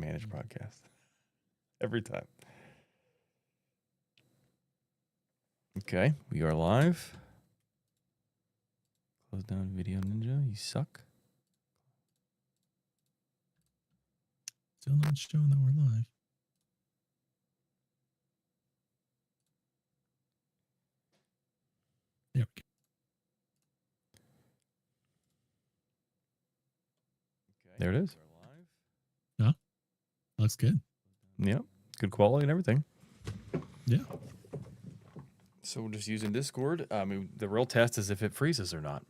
managed broadcast. Every time. Okay, we are live. Close down Video Ninja. You suck. Still not showing that we're live. There we go. There it is. No, looks good. Yeah, good quality and everything. Yeah. So we're just using Discord. I mean, the real test is if it freezes or not.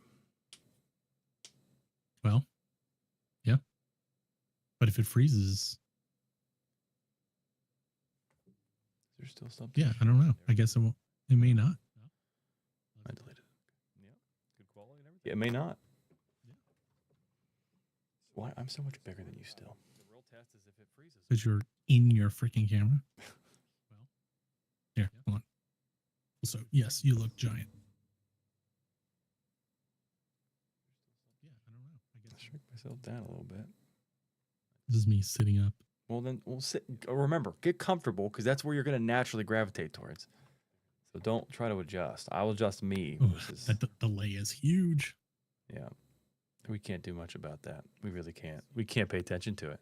Well, yeah. But if it freezes, Is there still something? yeah, I don't know. I guess it won't. It may not. I deleted it. Yeah, good quality and everything. Yeah, it may not. Why? I'm so much bigger than you still. The real test is if it freezes. Because you're in your freaking camera. Well, here, hold on. So, yes, you look giant. Yeah, I don't know. I guess Shrink myself down a little bit. this is me sitting up. Well, then we'll sit. Remember, get comfortable because that's where you're going to naturally gravitate towards. So don't try to adjust. I'll adjust me. Oh, that delay is huge. Yeah. We can't do much about that. We really can't. We can't pay attention to it.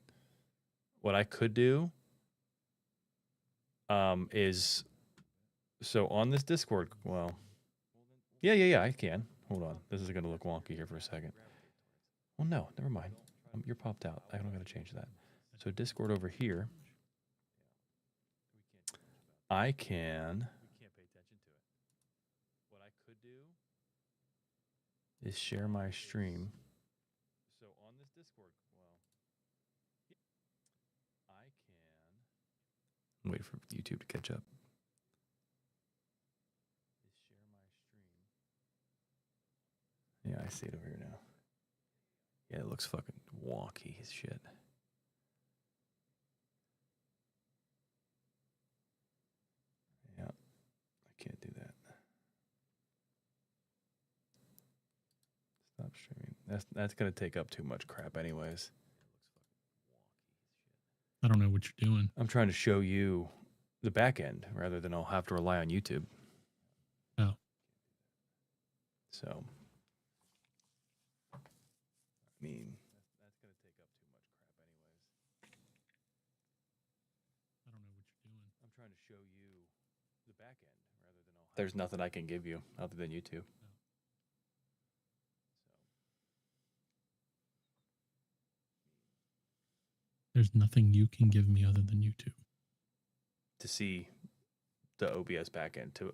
What I could do is, so on this Discord, well, yeah, I can. Hold on. This is going to look wonky here for a second. Well, no, never mind. You're popped out. I don't got to change that. So Discord over here, I can. We can't pay attention to it. What I could do is share my stream. So on this Discord, well, I can wait for YouTube to catch up. Is share my stream. Yeah, I see it over here now. Yeah, it looks fucking wonky as shit. Yeah, I can't do that. Stop streaming. That's gonna take up too much crap, anyways. I don't know what you're doing. I'm trying to show you the back end rather than I'll have to rely on YouTube. Oh. So, I mean, that's gonna take up too much crap, anyways. I don't know what you're doing. I'm trying to show you the back end rather than I'll. There's nothing I can give you other than YouTube. There's nothing you can give me other than YouTube. To see the OBS backend to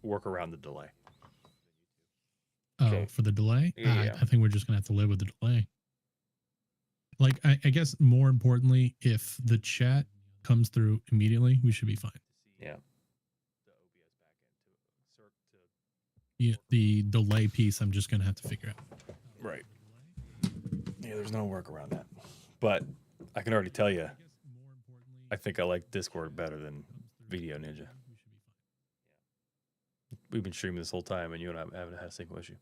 work around the delay. Oh, Okay. for the delay? Yeah. I think we're just going to have to live with the delay. Like, I guess more importantly, if the chat comes through immediately, we should be fine. Yeah. Yeah, the delay piece, I'm just going to have to figure out. Right. Yeah, there's no work around that. But I can already tell you, I think I like Discord better than Video Ninja. We've been streaming this whole time, and you and I haven't had a single issue.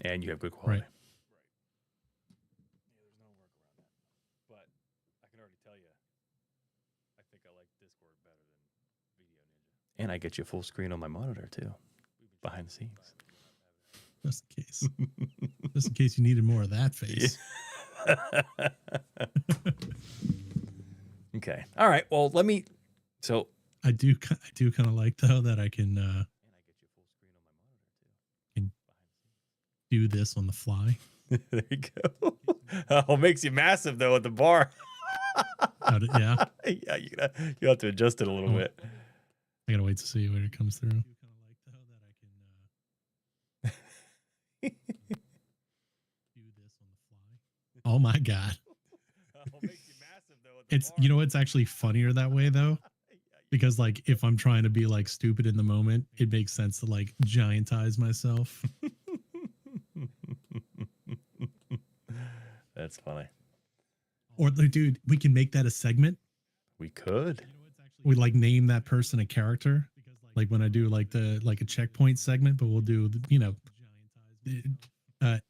And you have good quality. Right. Yeah, there's no work around that. But I can already tell you, I think I like Discord better than Video Ninja. And I get you full screen on my monitor too, behind the scenes. Just in case. Just in case you needed more of that face. Okay. All right. Well, let me. So I do kind of like though that I can do this on the fly. There you go. Oh, it makes you massive though at the bar. Yeah. Yeah, you have to adjust it a little bit. I gotta wait to see when it comes through. Oh my god. It's, you know, it's actually funnier that way though, because like if I'm trying to be like stupid in the moment, it makes sense to like giantize myself. That's funny. Or dude, we can make that a segment. We could. We like name that person a character, like when I do like a checkpoint segment, but we'll do, you know,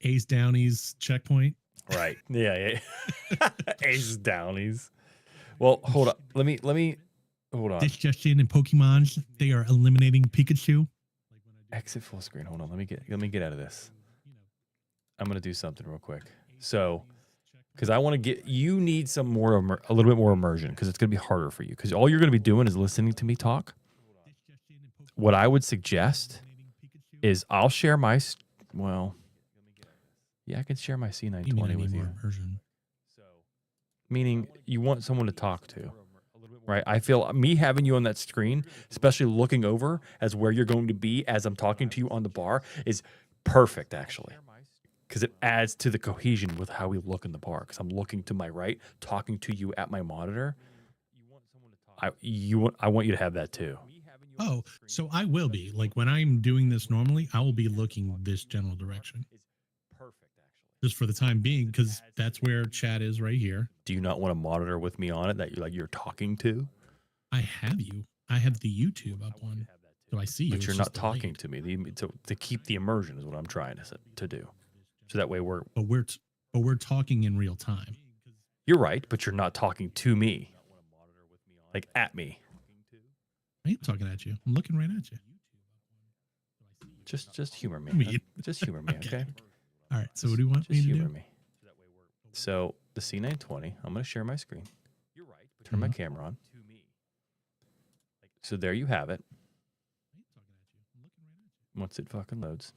Ace Downey's checkpoint. Right. Yeah. Ace downies. Well, hold up. Let me hold on. Digestion and Pokemon, they are eliminating Pikachu. Exit full screen. Hold on. Let me get out of this. I'm gonna do something real quick. So, because I want to get you need some more a little bit more immersion because it's gonna be harder for you because all you're gonna be doing is listening to me talk. What I would suggest is I'll share my yeah, I can share my C920 with you. Immersion. Meaning you want someone to talk to, right? I feel me having you on that screen, especially looking over as where you're going to be as I'm talking to you on the bar, is perfect actually, because it adds to the cohesion with how we look in the bar. Because I'm looking to my right, talking to you at my monitor. I want you to have that too. Oh, so I will be like when I'm doing this normally, I will be looking this general direction. Just for the time being, because that's where chat is right here. Do you not want a monitor with me on it that you're talking to? I have you. I have the YouTube up on, so I see you. But you're not talking to me. To keep the immersion is what I'm trying to do. So that way But we're talking in real time. You're right, but you're not talking to me. Like at me. I am talking at you. I'm looking right at you. Just humor me. Just humor me, okay? All right. So what do you want me to do? Me. So the C920, I'm going to share my screen. Turn my camera on. So there you have it. Once it fucking loads.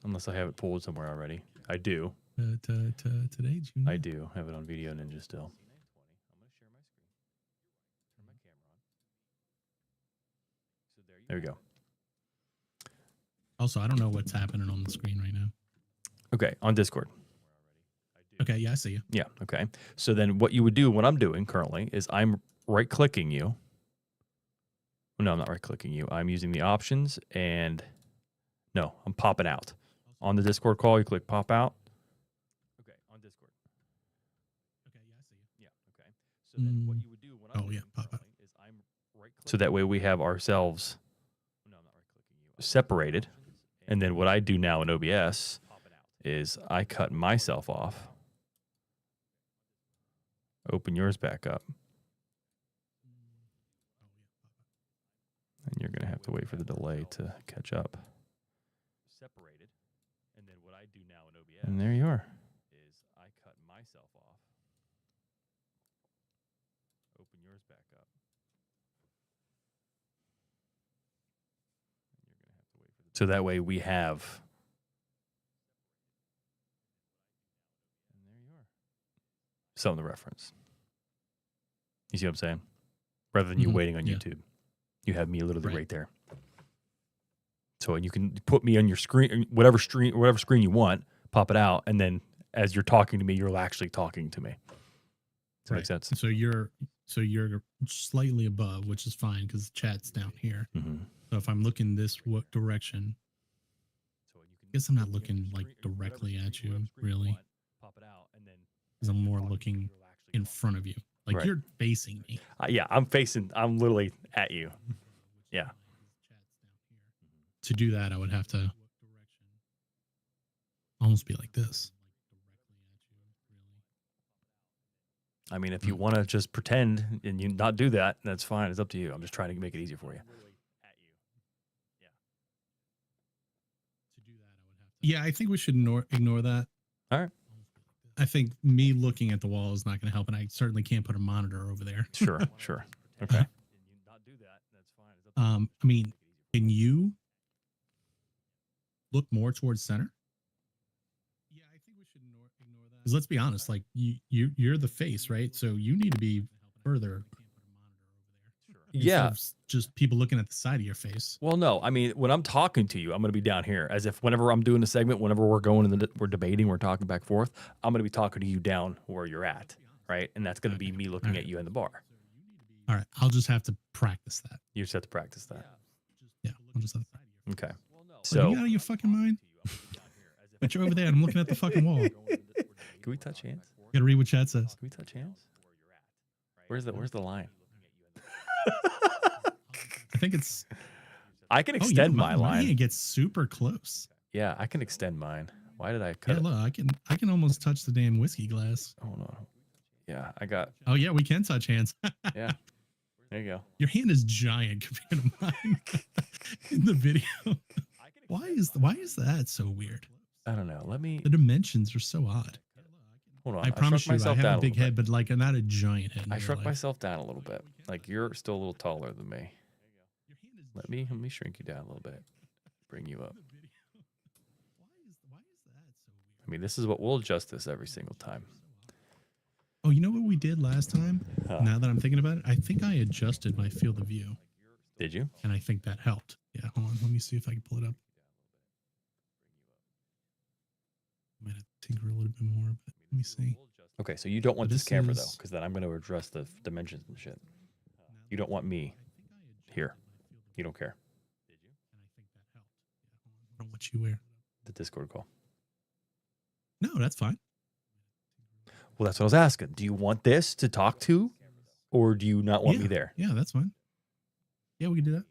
Unless I have it pulled somewhere already. I do. Today, June. I do have it on Video Ninja still. There we go. Also, I don't know what's happening on the screen right now. Okay, on Discord. Okay, yeah, I see you. Yeah, okay. So then what you would do, what I'm doing currently, is I'm right-clicking you. No, I'm not right-clicking you. I'm using the options and... No, I'm popping out. On the Discord call, you click pop out. Okay, on Discord. Okay, yeah, I see you. Yeah, okay. So then what you would do, what I'm doing pop out. is I'm right-clicking. So that way we have ourselves separated. And then what I do now in OBS is I cut myself off. Open yours back up. And you're going to have to wait for the delay to catch up. Separated. And then what I do now in OBS. And there you are. Is I cut myself off. Open yours back up. And you're going to have to wait for the So that way we have some of the reference. You see what I'm saying? Rather than you waiting on YouTube. You have me literally right there. So you can put me on your screen, whatever screen you want, pop it out, and then as you're talking to me, you're actually talking to me. Does that make sense? So you're slightly above, which is fine because chat's down here. So if I'm looking this direction, I guess I'm not looking like directly at you, really. Because I'm more looking in front of you. Like you're facing me. Yeah, I'm literally at you. Yeah. To do that, I would have to almost be like this. I mean, if you want to just pretend and you not do that, that's fine. It's up to you. I'm just trying to make it easier for you. Yeah, I think we should ignore that. All right. I think me looking at the wall is not going to help, and I certainly can't put a monitor over there. Sure. Okay. I mean, can you look more towards center? Yeah, I think we should ignore that. Because let's be honest, like you're the face, right? So you need to be further. Yeah. Just people looking at the side of your face. Well, no, I mean, when I'm talking to you, I'm going to be down here as if whenever I'm doing a segment, whenever we're going we're debating, we're talking back and forth, I'm going to be talking to you down where you're at. Right. And that's going to be me looking at you in the bar. All right. I'll just have to practice that. You just have to practice that. Yeah. I'll just have to. Okay. So you out of your fucking mind? But you're over there and I'm looking at the fucking wall. Can we touch hands? You gotta read what chat says. Can we touch hands? Where's the line? I think it's. I can extend my line. It gets super close. Yeah, I can extend mine. Why did I cut Yeah, it? look, I can almost touch the damn whiskey glass. Hold on. Yeah, I got. Oh yeah, we can touch hands. Yeah, there you go. Your hand is giant compared to mine in the video. Why is that so weird? I don't know. Let me. The dimensions are so odd. Hold on. I promise you, I myself have down a big little head, but like I'm not a giant head. in I real shrunk life. myself down a little bit. Like you're still a little taller than me. Let me shrink you down a little bit. Bring you up. I mean, this is what we'll adjust this every single time. Oh, you know what we did last time? Huh. Now that I'm thinking about it, I think I adjusted my field of view. Did you? And I think that helped. Yeah, hold on. Let me see if I can pull it up. I might have to tinker a little bit more, but let me see. Okay, so you don't want So this this camera, though, is- because then I'm going to address the dimensions and shit. You don't want me here. You don't care. I don't know what you wear. The Discord call. No, that's fine. Well, that's what I was asking. Do you want this to talk to, or do you not want me there? Yeah, that's fine. Yeah, we can do that.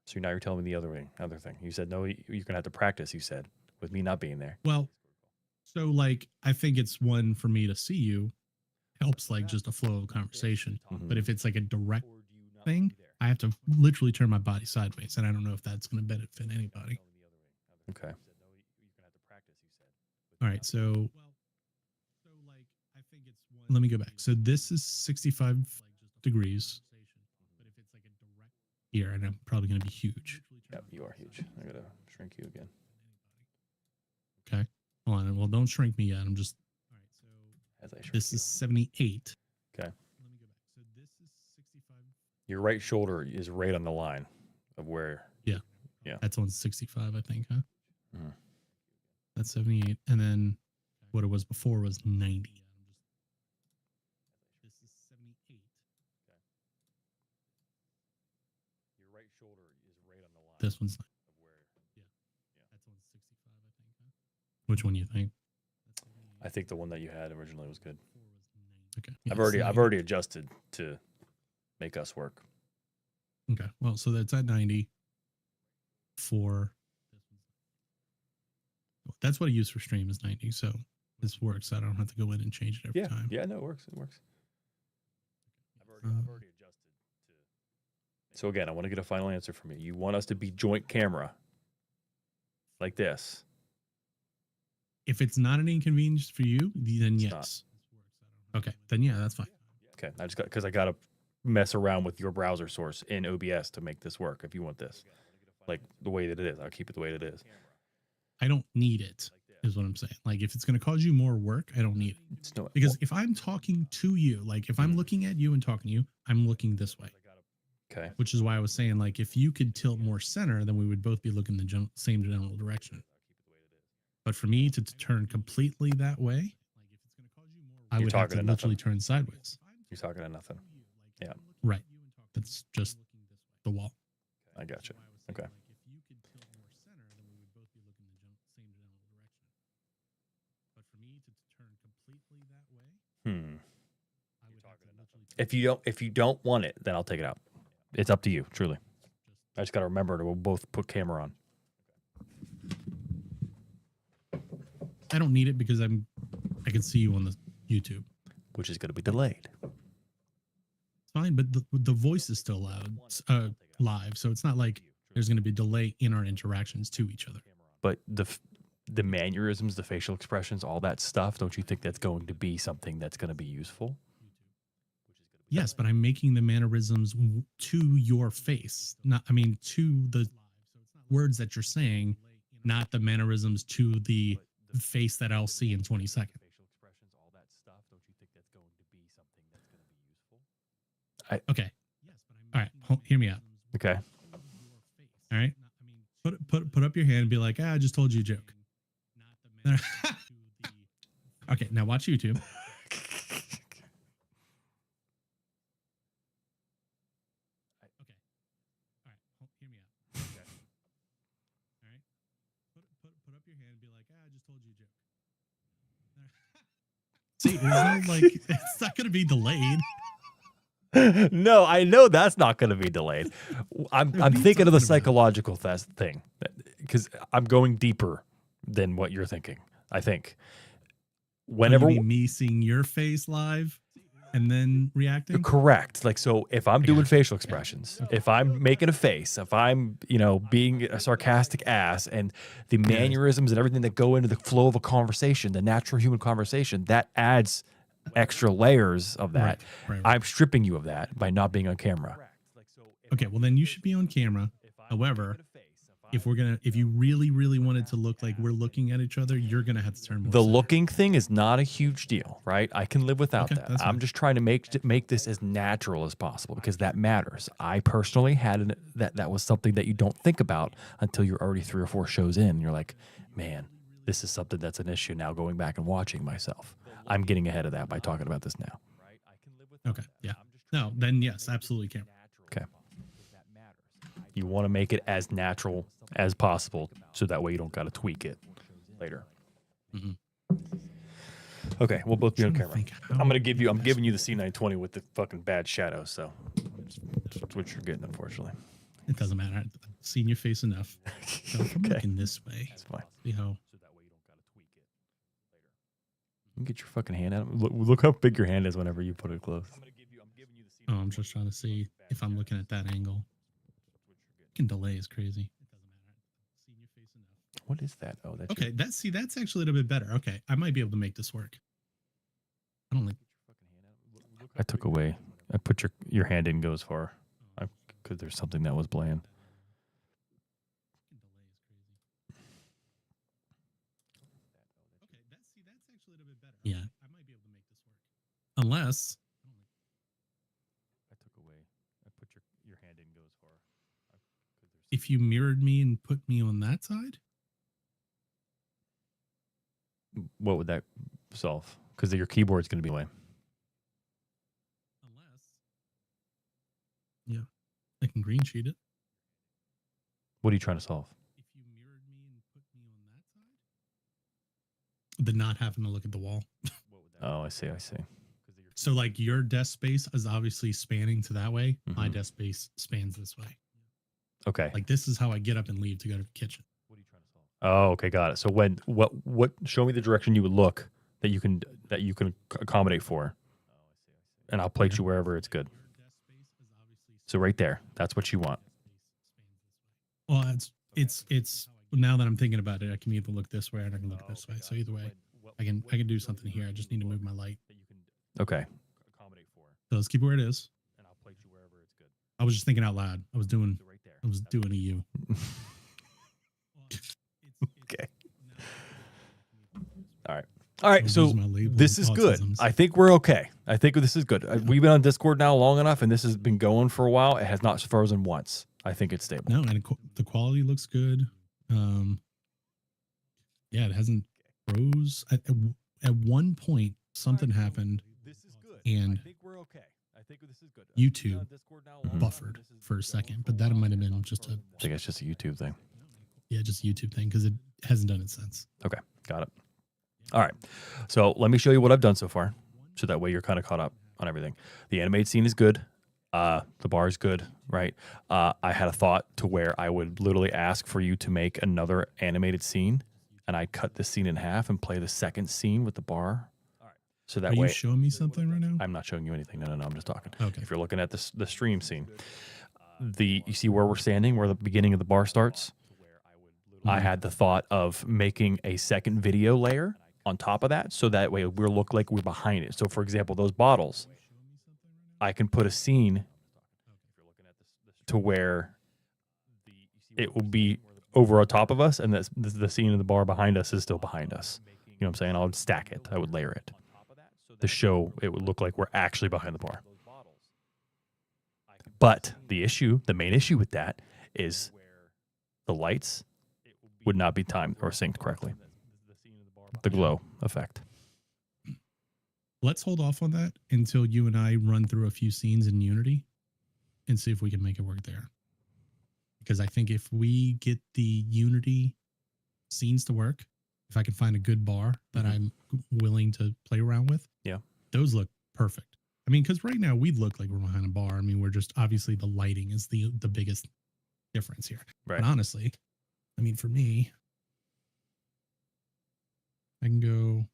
So now you're telling me the other thing. You said, no, you're going to have to practice, you said, with me not being there. Well, so like I think it's one for me to see you helps like just a flow of conversation. Mhm. But if it's like a direct thing, I have to literally turn my body sideways, and I don't know if that's going to benefit anybody. Okay. All right, so let me go back. So this is 65 degrees here, and I'm probably going to be huge. Yep, you are huge. I got to shrink you again. Okay, hold on. Well, don't shrink me yet. I'm just. As I shrink This you. is 78. Okay. Your right shoulder is right on the line of where. That's on 65, I think, huh? Mhm. That's 78, and then what it was before was 90. This is 78. Your right shoulder is right on the line. This one's of where. that's on 65, I think. Huh? Which one do you think? I think the one that you had originally was good. Okay. I've yeah, it's already adjusted to make us work. Okay. Well, so that's at 90 for that's what I use for stream is 90. So this works. I don't have to go in and change it every time. Yeah, no, it works. It works. I've Um, already adjusted to. So again, I want to get a final answer from you. You want us to be joint camera, like this? If it's not an inconvenience for you, then It's yes. Okay. Then yeah, that's fine. Okay, I just got because I got to mess around with your browser source in OBS to make this work. If you want this, like the way that it is, I'll keep it the way that it is. I don't need it, is what I'm saying. Like if it's going to cause you more work, I don't need it. It's no, Because if I'm talking to you, like if I'm looking at you and talking to you, I'm looking this way. okay, Which is why I was saying, like, if you could tilt more center, then we would both be looking the same general direction. But for me to turn completely that way, I You're would have talking to to literally nothing. turn sideways. you're talking to nothing. Yeah, Right. That's just the wall. I got you. Okay. If you don't want it, then I'll take it out. It's up to you, truly. I just got to remember to both put camera on. I don't need it because I can see you on the YouTube. Which is going to be delayed. It's fine, but the voice is still loud, live, so it's not like there's going to be delay in our interactions to each other. But the mannerisms, the facial expressions, all that stuff, don't you think that's going to be something that's going to be useful? Yes, but I'm making the mannerisms to your face, to the words that you're saying, not the mannerisms to the face that I'll see in 20 seconds. Okay. All right. Hear me out. Okay. All right. Put up your hand and be like, I just told you a joke. Okay. Now watch YouTube. See, it's not going to be delayed. No, I know that's not going to be delayed. I'm What are you thinking of the talking about? psychological thing because I'm going deeper than what you're thinking. I think Whenever whenever me seeing your face live and then reacting. correct, like so, if I'm doing gotcha. facial expressions, if I'm making a face, if I'm being a sarcastic ass, and the mannerisms and everything that go into the flow of a conversation, the natural human conversation, that adds extra layers of that. Right. I'm stripping you of that by not being on camera. Okay, well then you should be on camera. However, if you really wanted to look like we're looking at each other, you're gonna have to turn more The center. looking thing is not a huge deal, right? I can live without Okay, that. that's I'm fine. just trying to make this as natural as possible because that matters. I personally had that was something that you don't think about until you're already 3 or 4 shows in. And you're like, man, this is something that's an issue now. Going back and watching myself, I'm getting ahead of that by talking about this now. Okay, yeah. No, then yes, absolutely camera. Okay. You want to make it as natural as possible, so that way you don't got to tweak it later. Mhm. Okay, we'll both be on Trying to camera. think how I'm giving best- you the C920 with the fucking bad shadows, so that's what you're getting, unfortunately. It doesn't matter. I've seen your face enough. So if I'm Okay. looking this way, That's fine. see how. You can get your fucking hand out. Look how big your hand is whenever you put it close. Oh, I'm just trying to see if I'm looking at that angle. Fucking delay is crazy. What is that? Oh, that's Okay, that's actually a little bit better. Okay, I might be able to make this work. I don't like. I took away. I put your hand in goes far. Because there's something that was bland. Yeah, I might be able to make this work. Unless I took away. I put your hand in goes far. if you mirrored me and put me on that side. What would that solve? Because your keyboard's going to be away. Yeah, I can green sheet it. What are you trying to solve? If you mirrored me and put me on that side, the not having to look at the wall. Oh, I see. So like your desk space is obviously spanning to that way. My Mhm. desk space spans this way. Okay. Like this is how I get up and leave to go to the kitchen. What are you trying to solve? Oh, okay, got it. So what? Show me the direction you would look that you can accommodate for, and I'll plate you wherever it's good. So right there, that's what you want. Well, it's now that I'm thinking about it, I can either look this way or I can look this way. So either way, I can do something here. I just need to move my light. Okay. So let's keep it where it is. And I'll plate you wherever it's good. I was just thinking out loud. I was doing a U. Okay. All right. So Use my label this is good. autisms. I think we're okay. I think this is good. We've been on Discord now long enough, and this has been going for a while. It has not frozen once. I think it's stable. No, and the quality looks good. Yeah, it hasn't froze. At one point, something happened. This is good. And I think we're okay. I think this is good. YouTube Mhm. buffered for a second, but that might have been just I think it's just a YouTube thing. just a YouTube thing because it hasn't done it since. Okay, got it. All right. So let me show you what I've done so far, so that way you're kind of caught up on everything. The animated scene is good. The bar is good, right? I had a thought to where I would literally ask for you to make another animated scene, and I cut the scene in half and play the second scene with the bar. So that Are way, you showing me something right now? I'm not showing you anything. No, I'm just talking. Okay. If you're looking at the stream scene, you see where we're standing, where the beginning of the bar starts. I Mhm. had the thought of making a second video layer on top of that, so that way we'll look like we're behind it. So, for example, those bottles, I can put a scene to where it will be over on top of us, and the scene in the bar behind us is still behind us. You know what I'm saying? I would stack it. I would layer it to show it would look like we're actually behind the bar. But the main issue with that is the lights would not be timed or synced correctly. The glow effect. Let's hold off on that until you and I run through a few scenes in Unity and see if we can make it work there. Because I think if we get the Unity scenes to work, if I can find a good bar that I'm willing to play around with, those look perfect. I mean, because right now we look like we're behind a bar. I mean, we're just obviously the lighting is the biggest difference here. Right. But honestly, I mean, for me, I can go.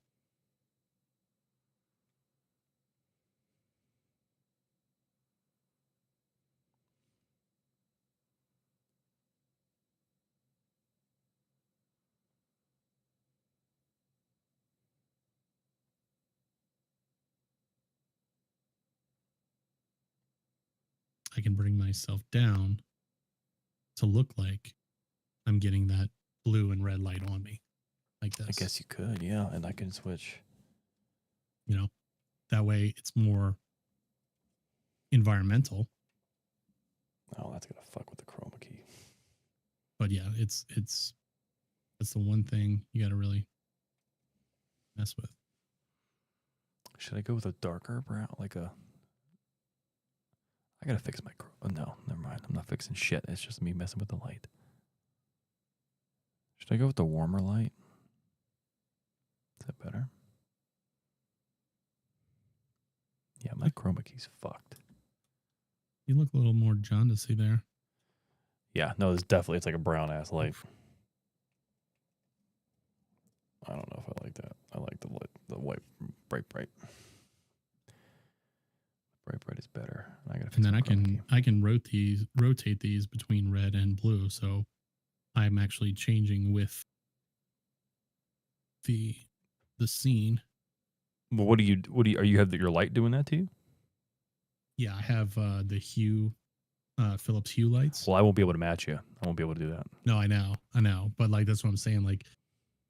I can bring myself down to look like I'm getting that blue and red light on me, like this. I guess you could, yeah, and I can switch. You know, that way it's more environmental. Oh, that's gonna fuck with the chroma key. But yeah, it's that's the one thing you got to really mess with. Should I go with a darker brown, like a? I gotta fix my. Oh, no, never mind. I'm not fixing shit. It's just me messing with the light. Should I go with the warmer light? Is that better? Yeah, my chroma key's fucked. You look a little more jaundicey there. Yeah, no, it's like a brown ass light. I don't know if I like that. I like the white, bright. Bright is better. And then I can rotate these between red and blue, so I'm actually changing with the scene. Well, are you have your light doing that to you? Yeah, I have the Hue, Philips Hue lights. Well, I won't be able to match you. I won't be able to do that. No, I know, but like that's what I'm saying. Like,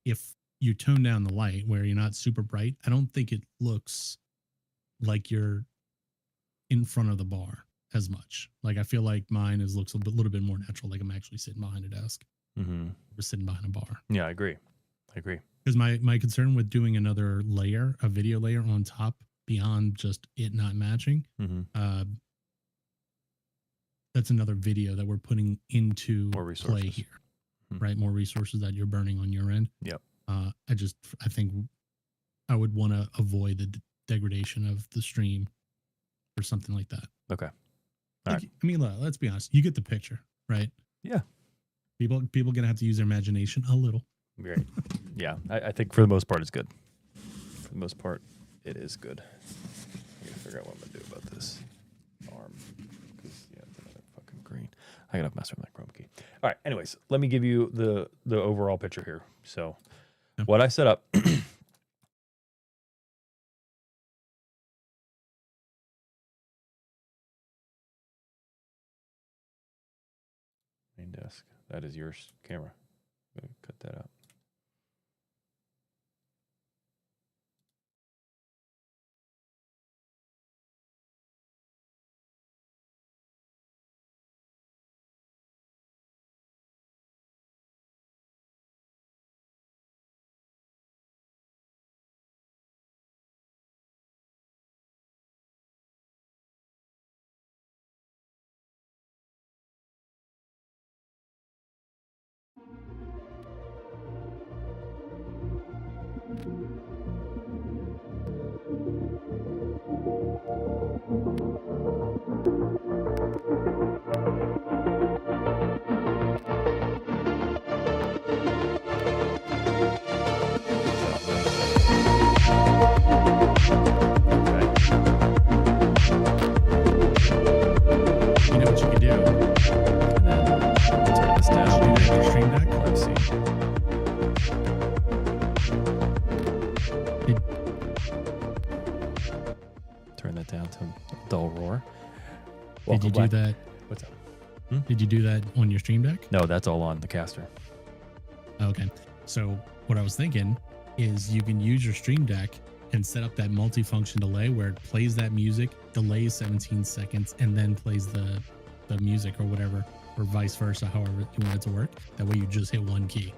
if you tone down the light where you're not super bright, I don't think it looks like you're in front of the bar as much. Like I feel like mine looks a little bit more natural. Like I'm actually sitting behind a desk, or sitting behind a bar. Yeah, I agree. Because my concern with doing another layer, a video layer on top beyond just it not matching, that's another video that we're putting into play here, right? More resources that you're burning on your end. Yep. I think I would want to avoid the degradation of the stream or something like that. Okay. Like, right. I mean, let's be honest. You get the picture, right? Yeah. People gonna have to use their imagination a little. Right. Yeah. I think for the most part, it's good. For the most part, it is good. I gotta figure out what I'm gonna do about this arm. Because it's another fucking green. I gotta mess with my chroma key. All right. Anyways, let me give you the overall picture here. So, what I set up. Main desk. That is your camera. I'm gonna cut that out. Did you do that? What's up? Did you do that on your Stream Deck? No, that's all on the caster. Okay. So what I was thinking is you can use your Stream Deck and set up that multifunction delay where it plays that music, delays 17 seconds, and then plays the music or whatever, or vice versa, however you want it to work. That way you just hit one key.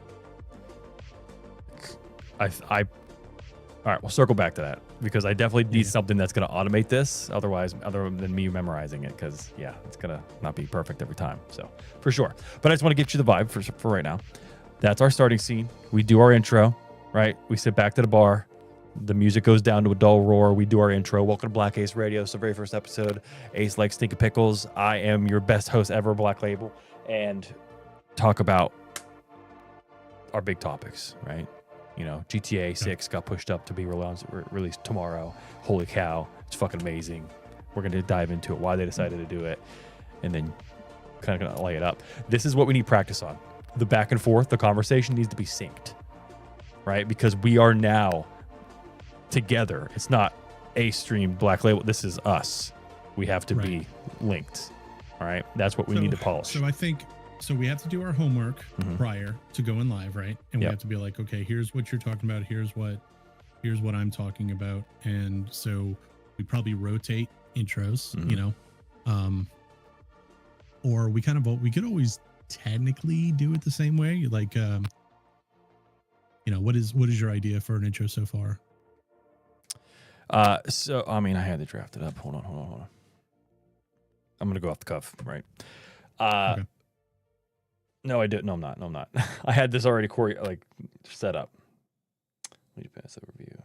All right, we'll circle back to that because I definitely need something that's going to automate this. Otherwise, other than me memorizing it, because it's going to not be perfect every time. So for sure. But I just want to get you the vibe for right now. That's our starting scene. We do our intro, right? We sit back to the bar. The music goes down to a dull roar. We do our intro. Welcome to Black Ace Radio. It's the very first episode. Ace likes stinky pickles. I am your best host ever, Black Label, and talk about our big topics, right? You know, GTA 6 got pushed up to be released tomorrow. Holy cow, it's fucking amazing. We're going to dive into it, why they decided to do it, and then kind of going to lay it up. This is what we need practice on. The back and forth, the conversation needs to be synced, right? Because we are now together. It's not a stream Black Label. This is us. We have to be linked. All right. That's what we need to polish. So I think we have to do our homework prior to going live, right? And we have to be like, okay, here's what you're talking about. Here's what I'm talking about. And so we probably rotate intros, you know, or we could always technically do it the same way. Like, you know, what is your idea for an intro so far? So, I mean, I had to draft it up. Hold on. I'm going to go off the cuff, right? Okay. No, I didn't. No, I'm not. I had this already set up. Let me pass overview.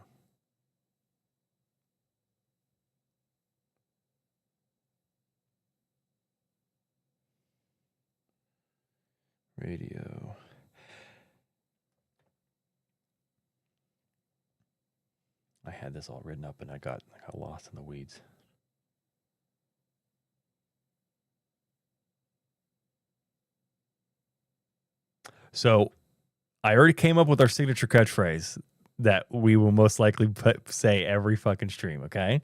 Radio. I had this all written up and I got lost in the weeds. So I already came up with our signature catchphrase that we will most likely say every fucking stream, okay?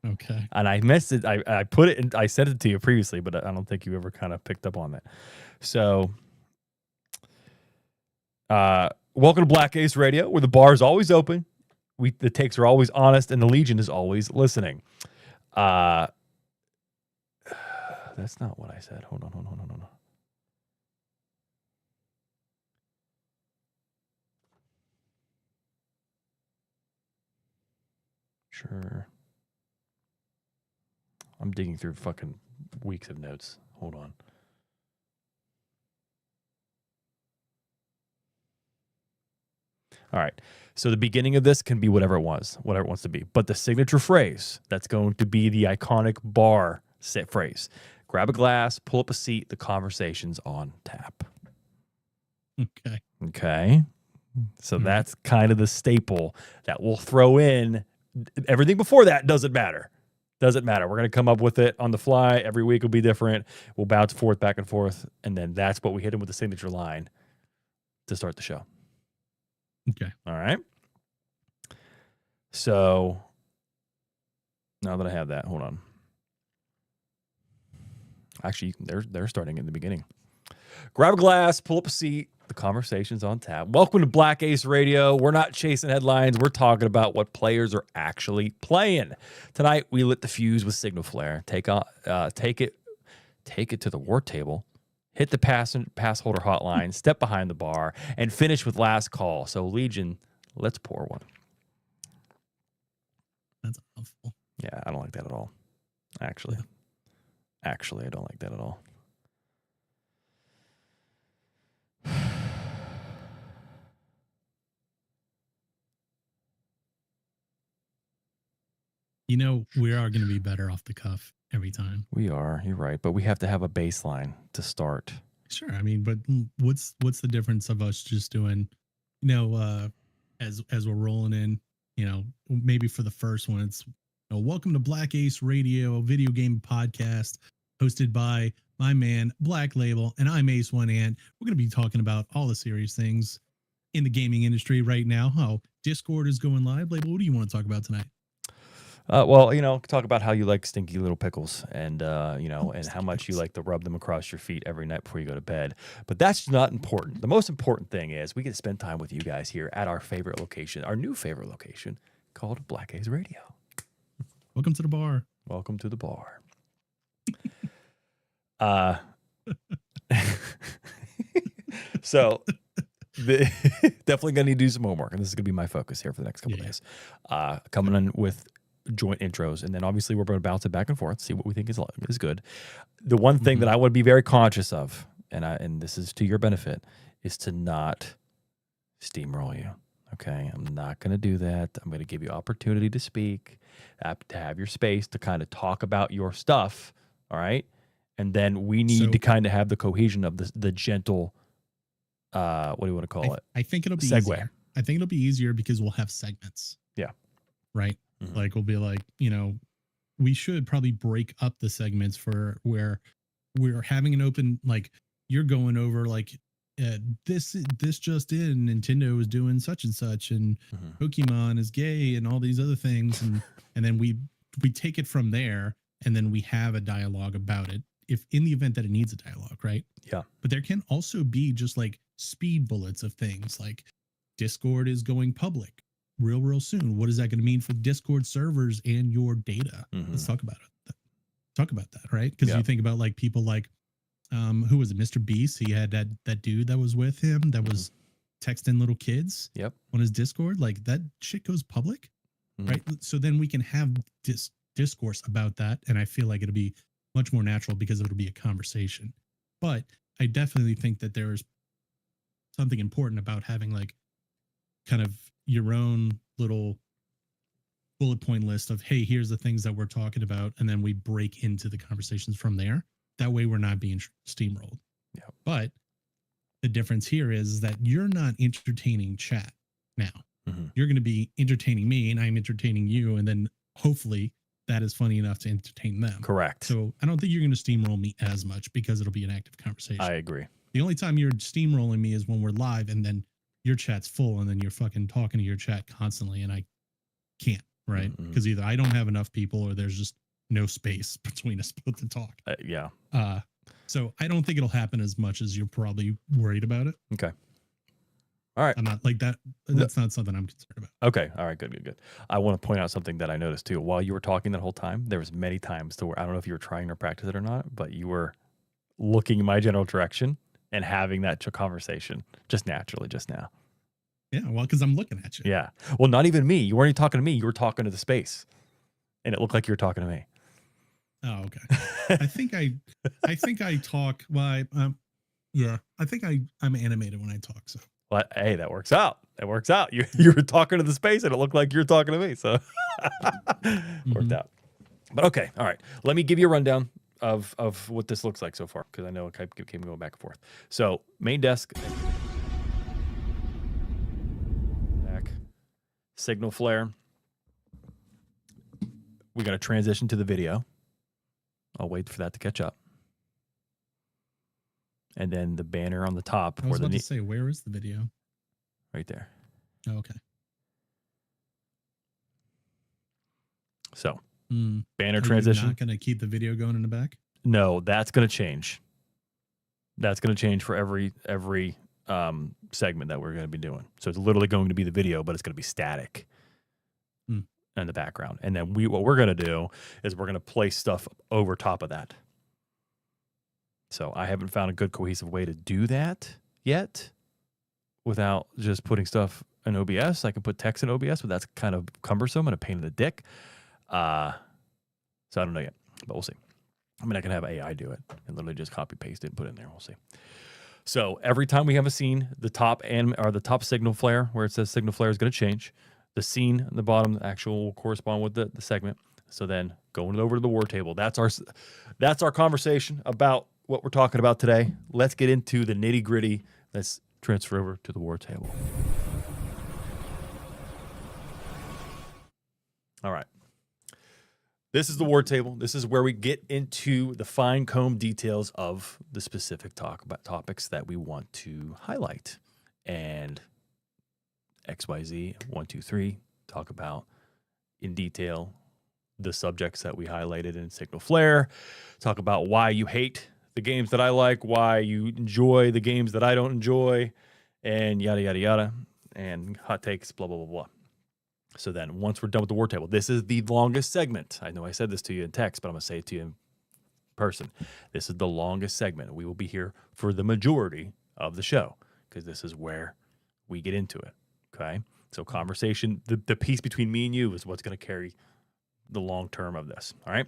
Okay. And I missed it. I put it in, I sent it to you previously, but I don't think you ever kind of picked up on that. So welcome to Black Ace Radio, where the bar is always open. The takes are always honest, and the Legion is always listening. That's not what I said. Hold on. Sure. I'm digging through fucking weeks of notes. Hold on. All right. So the beginning of this can be whatever it wants to be. But the signature phrase, that's going to be the iconic bar set phrase. Grab a glass, pull up a seat, the conversation's on tap. Okay. So that's kind of the staple that we'll throw in. Everything before that doesn't matter. We're going to come up with it on the fly. Every week will be different. We'll bounce forth, back and forth. And then that's what we hit in with the signature line to start the show. Okay. All right. So now that I have that, hold on. Actually, they're starting in the beginning. Grab a glass, pull up a seat. The conversation's on tap. Welcome to Black Ace Radio. We're not chasing headlines. We're talking about what players are actually playing. Tonight, we lit the fuse with Signal Flare. Take it to the war table. Hit the pass holder hotline. Step behind the bar and finish with last call. So Legion, let's pour one. That's awful. Yeah, I don't like that at all. Actually, I don't like that at all. You know, we are going to be better off the cuff every time. We are. You're right. But we have to have a baseline to start. Sure. I mean, but what's the difference of us just doing, you know, as we're rolling in, you know, maybe for the first one, it's, you know, welcome to Black Ace Radio, video game podcast hosted by my man, Black Label, and I'm Ace One Ant. We're going to be talking about all the serious things in the gaming industry right now. How Discord is going live. Label, what do you want to talk about tonight? Well, you know, talk about how you like stinky little pickles and, you know, and how much you like to rub them across your feet every night before you go to bed. But that's not important. The most important thing is we get to spend time with you guys here at our favorite location, our new favorite location called Black Ace Radio. Welcome to the bar. Welcome to the bar. So definitely going to need to do some homework, and this is going to be my focus here for the next couple of days. Coming in with joint intros, and then obviously we're going to bounce it back and forth, see what we think is good. The one thing that I would be very conscious of, and this is to your benefit, is to not steamroll you. Okay, I'm not going to do that. I'm going to give you opportunity to speak, to have your space to kind of talk about your stuff. All right, and then we need to kind of have the cohesion of the gentle. What do you want to call it? I think it'll be segue. Easier. I think it'll be easier because we'll have segments. Yeah. Right. Mhm. Like we'll be like, we should probably break up the segments for where we're having an open, like you're going over like this just in, Nintendo is doing such and such, and Mhm. Pokemon is gay and all these other things, and then we take it from there, and then we have a dialogue about it if in the event that it needs a dialogue, right? Yeah. But there can also be just like speed bullets of things like Discord is going public real soon. What is that going to mean for Discord servers and your data? Let's talk about it. Talk about that, right? Because you think about like people like who was it, Mr. Beast? He had that dude that was with him that was texting little kids on his Discord. Like that shit goes public, right? So then we can have discourse about that, and I feel like it'll be much more natural because it'll be a conversation. But I definitely think that there's something important about having like kind of your own little bullet point list of, hey, here's the things that we're talking about, and then we break into the conversations from there. That way we're not being steamrolled. Yeah. But the difference here is that you're not entertaining chat now. You're going to be entertaining me, and I'm entertaining you, and then hopefully that is funny enough to entertain them. Correct. So I don't think you're going to steamroll me as much because it'll be an active conversation. I agree. The only time you're steamrolling me is when we're live, and then your chat's full, and then you're fucking talking to your chat constantly, and I can't, right? Because either I don't have enough people, or there's just no space between us both to talk. Yeah. So I don't think it'll happen as much as you're probably worried about it. Okay. All right. I'm not like that. That's not something I'm concerned about. Okay. All right. Good. I want to point out something that I noticed too. While you were talking that whole time, there was many times to where I don't know if you were trying to practice it or not, but you were looking in my general direction and having that conversation just naturally just now. Yeah. Well, because I'm looking at you. Yeah. Well, not even me. You weren't even talking to me. You were talking to the space, and it looked like you were talking to me. Oh, okay. I think I talk. Well, yeah. I think I'm animated when I talk. So. Well, hey, that works out. You were talking to the space, and it looked like you're talking to me. So worked out. But okay, all right. Let me give you a rundown of what this looks like so far, because I know it kept going back and forth. So main desk, back, signal flare. We got to transition to the video. I'll wait for that to catch up. And then the banner on the top. I was about to say, where is the video? Right there. Oh, okay. So, banner transition. You're not going to keep the video going in the back? No, that's going to change. That's going to change for every segment that we're going to be doing. So it's literally going to be the video, but it's going to be static in the background. And then what we're going to do is we're going to place stuff over top of that. So I haven't found a good cohesive way to do that yet without just putting stuff in OBS. I can put text in OBS, but that's kind of cumbersome and a pain in the dick. So I don't know yet, but we'll see. I mean, I can have AI do it and literally just copy paste it and put it in there. We'll see. So every time we have a scene, the top signal flare where it says signal flare is going to change. The scene at the bottom, the actual will correspond with the segment. So then going over to the war table, that's our conversation about what we're talking about today. Let's get into the nitty gritty. Let's transfer over to the war table. All right. This is the war table. This is where we get into the fine comb details of the specific topics that we want to highlight. And XYZ, 1, 2, 3, talk about in detail the subjects that we highlighted in Signal Flare, talk about why you hate the games that I like, why you enjoy the games that I don't enjoy, and yada, yada, yada, and hot takes, blah, blah, blah, blah. So then once we're done with the war table, this is the longest segment. I know I said this to you in text, but I'm going to say it to you in person. This is the longest segment. We will be here for the majority of the show because this is where we get into it. Okay? So conversation, the piece between me and you is what's going to carry the long term of this. All right?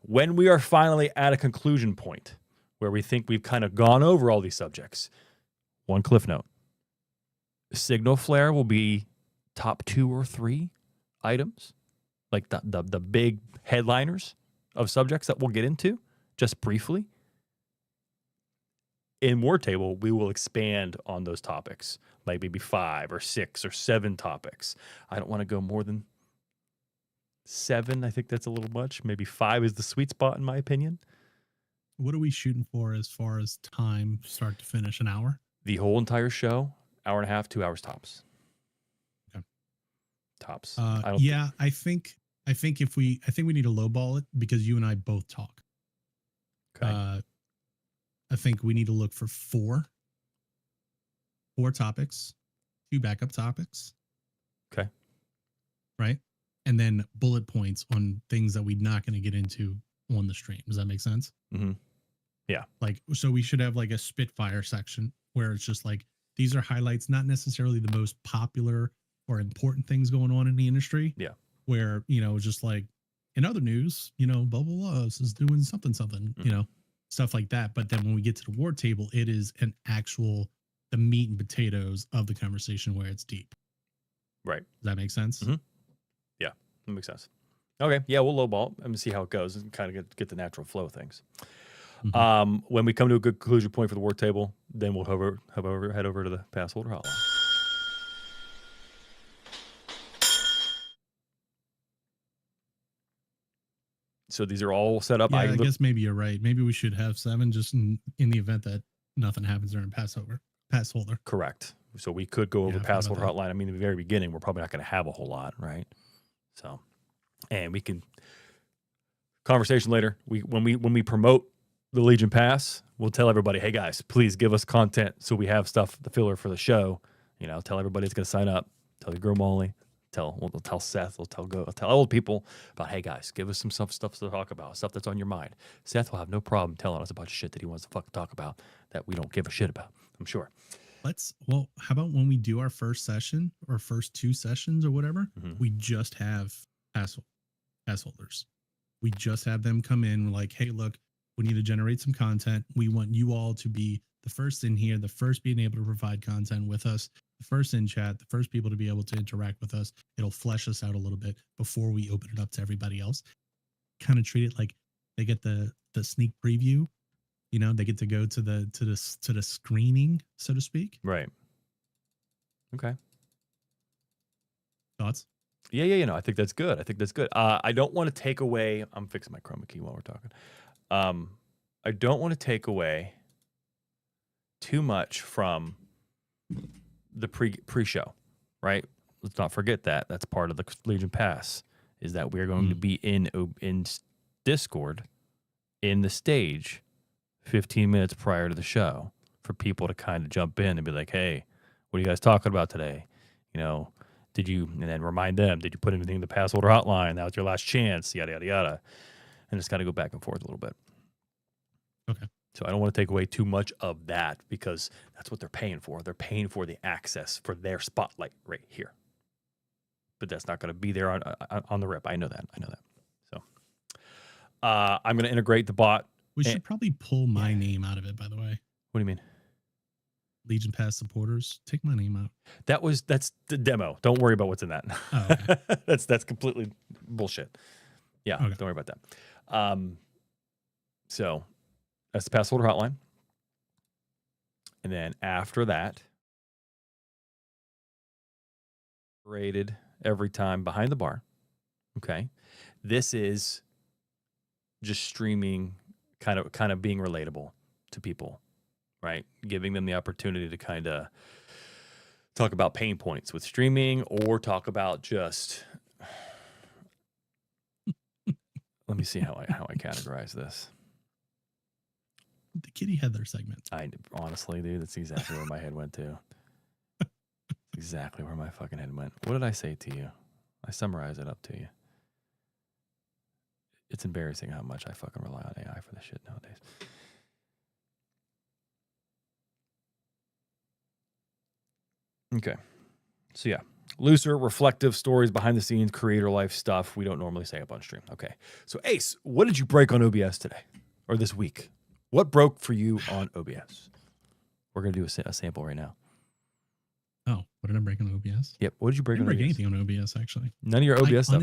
When we are finally at a conclusion point where we think we've kind of gone over all these subjects, one cliff note. Signal flare will be top 2 or 3 items, like the big headliners of subjects that we'll get into just briefly. in Wartable, we will expand on those topics, like maybe 5 or 6 or 7 topics. I don't want to go more than 7. I think that's a little much. Maybe 5 is the sweet spot, in my opinion. What are we shooting for as far as time, start to finish? An hour? The whole entire show, hour and a half, 2 hours tops. Okay. Tops. I think we need to lowball it because you and I both talk. Okay. I think we need to look for 4 topics, 2 backup topics. Okay. Right. And then bullet points on things that we're not going to get into on the stream. Does that make sense? Mm-hmm. Yeah. Like, so we should have like a Spitfire section where it's just like, these are highlights, not necessarily the most popular or important things going on in the industry. Yeah. Where, you know, just like in other news, you know, blah, blah, blah is doing something, Mm-hmm. you know, stuff like that. But then when we get to the war table, it is the meat and potatoes of the conversation where it's deep. Right. Does that make sense? Mm-hmm. Yeah, that makes sense. Okay. Yeah, we'll lowball and see how it goes and kind of get the natural flow of things. Mm-hmm. When we come to a good conclusion point for the war table, then we'll head over to the pass holder hotline. So these are all set up. Yeah, I guess maybe you're right. Maybe we should have 7 just in the event that nothing happens during pass holder. Correct. So we could go over pass holder hotline. I mean, in the very beginning, we're probably not going to have a whole lot, right? So, and we can conversation later. When we promote the Legion Pass, we'll tell everybody, hey guys, please give us content so we have stuff, the filler for the show. You know, tell everybody it's going to sign up. Tell your girl Molly. We'll tell Seth. We'll tell old people about, hey guys, give us some stuff to talk about, stuff that's on your mind. Seth will have no problem telling us a bunch of shit that he wants to fucking talk about that we don't give a shit about. I'm sure. How about when we do our first session or first 2 sessions or whatever, we just have pass holders. We just have them come in. We're like, hey, look, we need to generate some content. We want you all to be the first in here, the first being able to provide content with us, the first in chat, the first people to be able to interact with us. It'll flesh us out a little bit before we open it up to everybody else. Kind of treat it like they get the sneak preview. You know, they get to go to the screening, so to speak. Right. Okay. Thoughts? Yeah. You know, I think that's good. I don't want to take away. I'm fixing my chroma key while we're talking. I don't want to take away too much from the pre-show, right? Let's not forget that. That's part of the Legion Pass, is that we're going to be in Discord in the stage 15 minutes prior to the show for people to kind of jump in and be like, hey, what are you guys talking about today? You know, and then remind them, did you put anything in the pass holder hotline? That was your last chance, yada, yada, yada. And just got to go back and forth a little bit. Okay. So I don't want to take away too much of that because that's what they're paying for. They're paying for the access for their spotlight right here. But that's not going to be there on the rip. I know that. So I'm going to integrate the bot. We should probably pull my name out of it, by the way. What do you mean? Legion Pass supporters. Take my name out. That's the demo. Don't worry about what's in that. Oh, okay. That's completely bullshit. Yeah, okay. Don't worry about that. So that's the pass holder hotline. And then after that, rated every time behind the bar. Okay. This is just streaming, kind of being relatable to people, right? Giving them the opportunity to kind of talk about pain points with streaming or talk about just let me see how I categorize this. The Kitty Heather segment. Honestly, dude, that's exactly where my head went to. Exactly where my fucking head went. What did I say to you? I summarize it up to you. It's embarrassing how much I fucking rely on AI for this shit nowadays. Okay. So yeah, looser, reflective stories, behind the scenes, creator life stuff we don't normally say up on stream. Okay. So Ace, what did you break on OBS today or this week? What broke for you on OBS? We're going to do a sample right now. Oh, what did I break on OBS? Yep. What did you break on OBS? I didn't break anything on OBS, actually. None of your OBS stuff,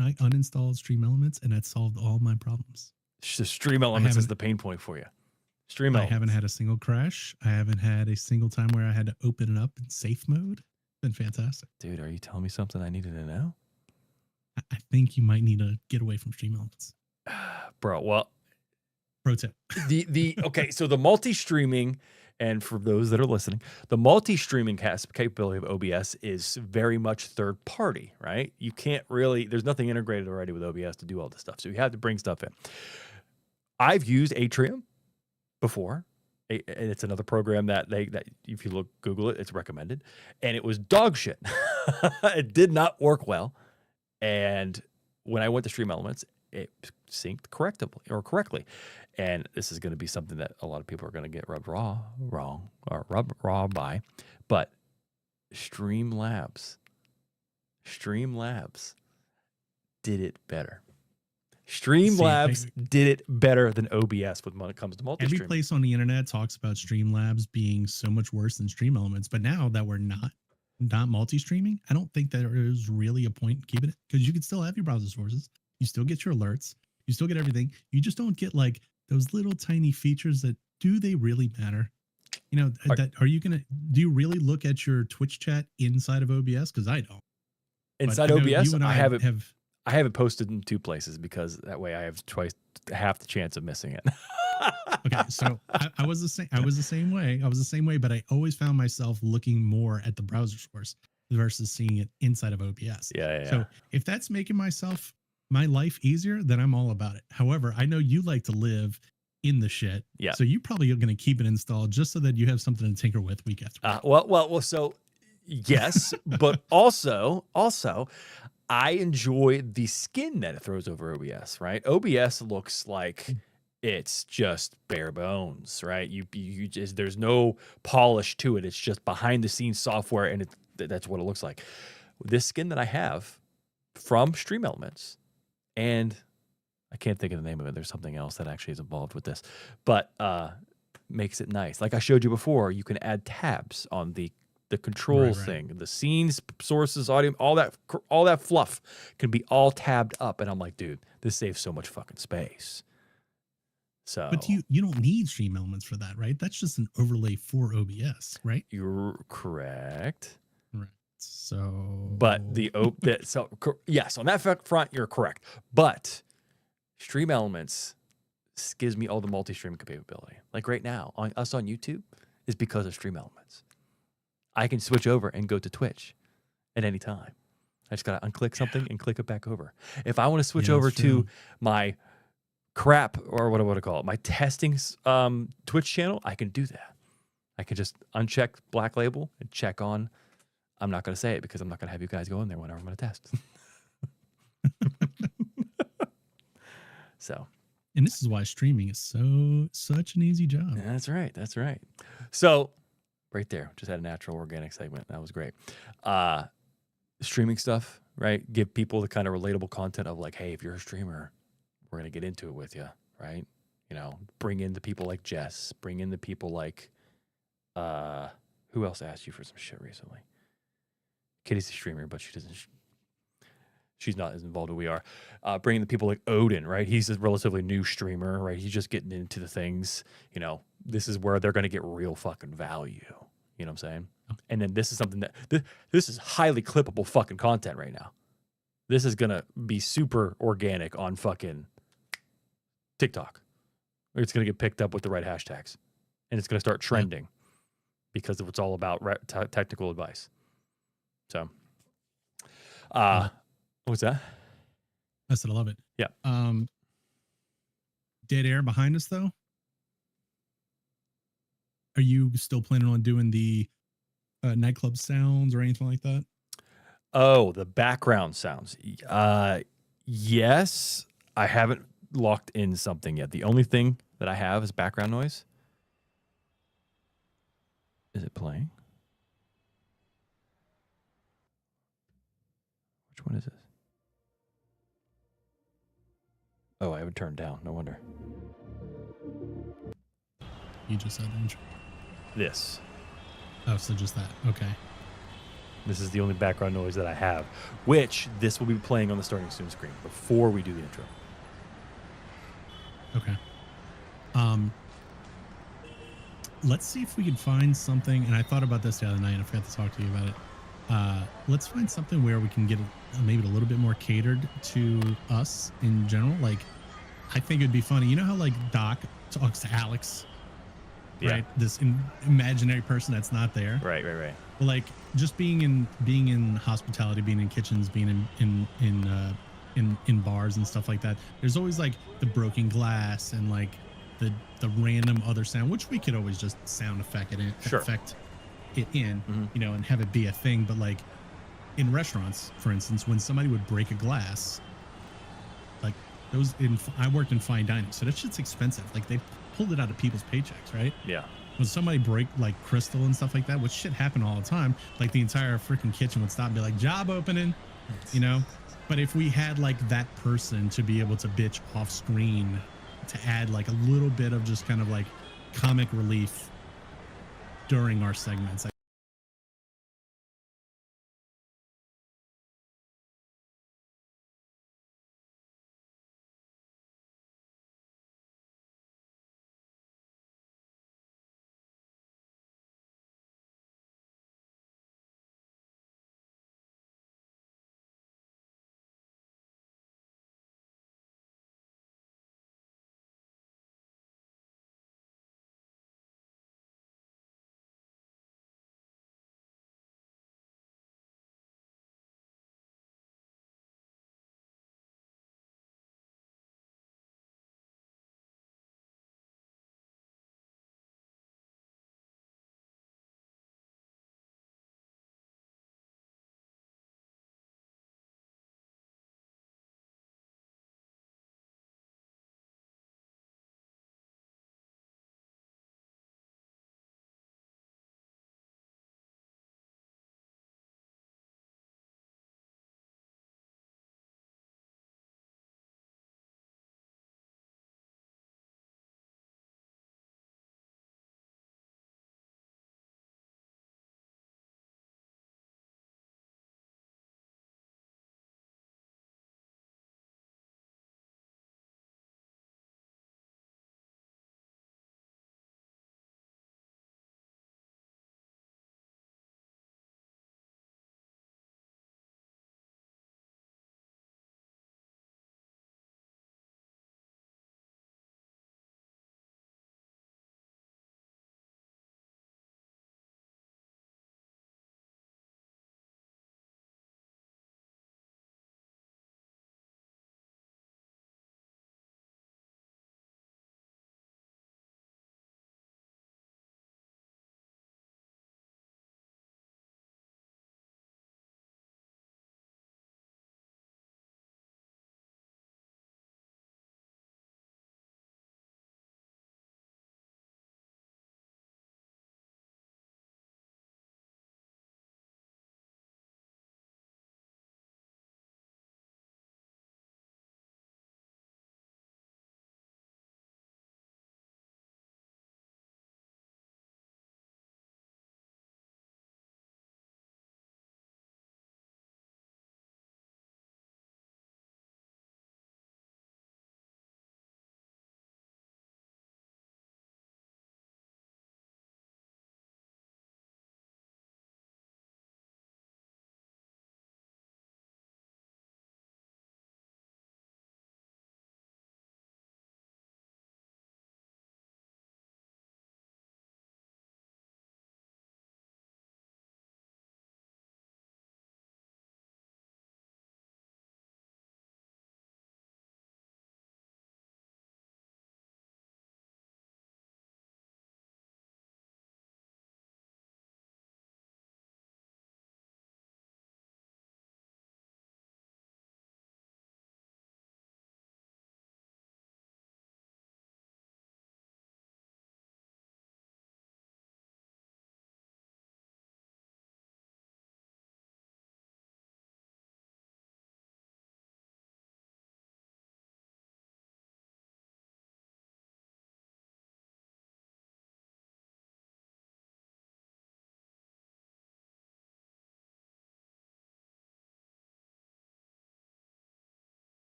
I uninstalled Stream Elements, and that solved all my problems. The Stream Elements is the pain point for you. Stream I elements. haven't had a single crash. I haven't had a single time where I had to open it up in safe mode. It's been fantastic. Dude, are you telling me something I needed to know? I think you might need to get away from stream elements. Bro, well, Pro tip. Okay, so the multi-streaming, and for those that are listening, the multi-streaming capability of OBS is very much third party, right? You can't really, there's nothing integrated already with OBS to do all this stuff. So you have to bring stuff in. I've used Atrium before. And it's another program that if you Google it, it's recommended. And it was dog shit. It did not work well. And when I went to Stream Elements, it synced correctly. And this is going to be something that a lot of people are going to get rubbed raw by. But Streamlabs did it better. Streamlabs did it better than OBS when it comes to multi-streaming. Every place on the internet talks about Streamlabs being so much worse than Stream Elements, but now that we're not multi-streaming, I don't think there is really a point in keeping it, because you can still have your browser sources, you still get your alerts, you still get everything. You just don't get like those little tiny features that, do they really matter? You know, do you really look at your Twitch chat inside of OBS? Because I don't. Inside OBS, I have it posted in 2 places because that way I have half the chance of missing it. Okay, so I was the same. I was the same way, but I always found myself looking more at the browser source versus seeing it inside of OBS. Yeah. So if that's making my life easier, then I'm all about it. However, I know you like to live in the shit. Yeah. So you probably are going to keep it installed just so that you have something to tinker with week after week. Well. So yes, but also, I enjoy the skin that it throws over OBS. Right? OBS looks like it's just bare bones, right? You just, there's no polish to it. It's just behind the scenes software, and that's what it looks like. This skin that I have from Stream Elements, and I can't think of the name of it. There's something else that actually is involved with this, but makes it nice. Like I showed you before, you can add tabs on the control thing, the scenes, sources, audio, all that fluff can be all tabbed up. And I'm like, dude, this saves so much fucking space. So, but you don't need Stream Elements for that, right? That's just an overlay for OBS, right? You're correct. Right. So, but yes, on that front, you're correct. But Stream Elements gives me all the multi-stream capability. Like right now, on YouTube, is because of Stream Elements. I can switch over and go to Twitch at any time. I just gotta unclick something and click it back over. If I want to switch over to my crap, or what do I call it, my testing Twitch channel, I can do that. I can just uncheck Black Label and check on. I'm not going to say it because I'm not going to have you guys go in there whenever I'm going to test. So, and this is why streaming is such an easy job. That's right. So, right there, just had a natural organic segment. That was great. Streaming stuff, right? Give people the kind of relatable content of like, hey, if you're a streamer, we're going to get into it with you, right? You know, bring in the people like Jess, bring in the people like, who else asked you for some shit recently? Kitty's a streamer, but she's not as involved as we are. Bringing the people like Odin, right? He's a relatively new streamer, right? He's just getting into the things, you know, this is where they're going to get real fucking value. You know what I'm saying? And then this is something that, this is highly clippable fucking content right now. This is going to be super organic on fucking TikTok. It's going to get picked up with the right hashtags. And it's going to start trending because of what's all about technical advice. So, what's that? I said I love it. Yeah. Dead air behind us, though. Are you still planning on doing the nightclub sounds or anything like that? Oh, the background sounds. Yes, I haven't locked in something yet. The only thing that I have is background noise. Is it playing? Which one is this? Oh, I have it turned down. No wonder. You just said intro. This. Oh, so just that. Okay. This is the only background noise that I have, which this will be playing on the starting soon screen before we do the intro. Okay. let's see if we can find something. And I thought about this the other night and I forgot to talk to you about it. Let's find something where we can get maybe a little bit more catered to us in general. Like, I think it'd be funny. You know how like Doc talks to Alex, Yeah. right? This imaginary person that's not there. Right. Well, like just being in hospitality, being in kitchens, being in bars and stuff like that. There's always like the broken glass and like the random other sound, which we could always just sound effect it in, Sure. effect it in, Mhm. you know, and have it be a thing. But like in restaurants, for instance, when somebody would break a glass, like those I worked in fine dining, so that shit's expensive. Like they pulled it out of people's paychecks, right? Yeah. When somebody break like crystal and stuff like that, which shit happened all the time, like the entire freaking kitchen would stop and be like, job opening, you know? But if we had like that person to be able to bitch off screen to add like a little bit of just kind of like comic relief during our segments,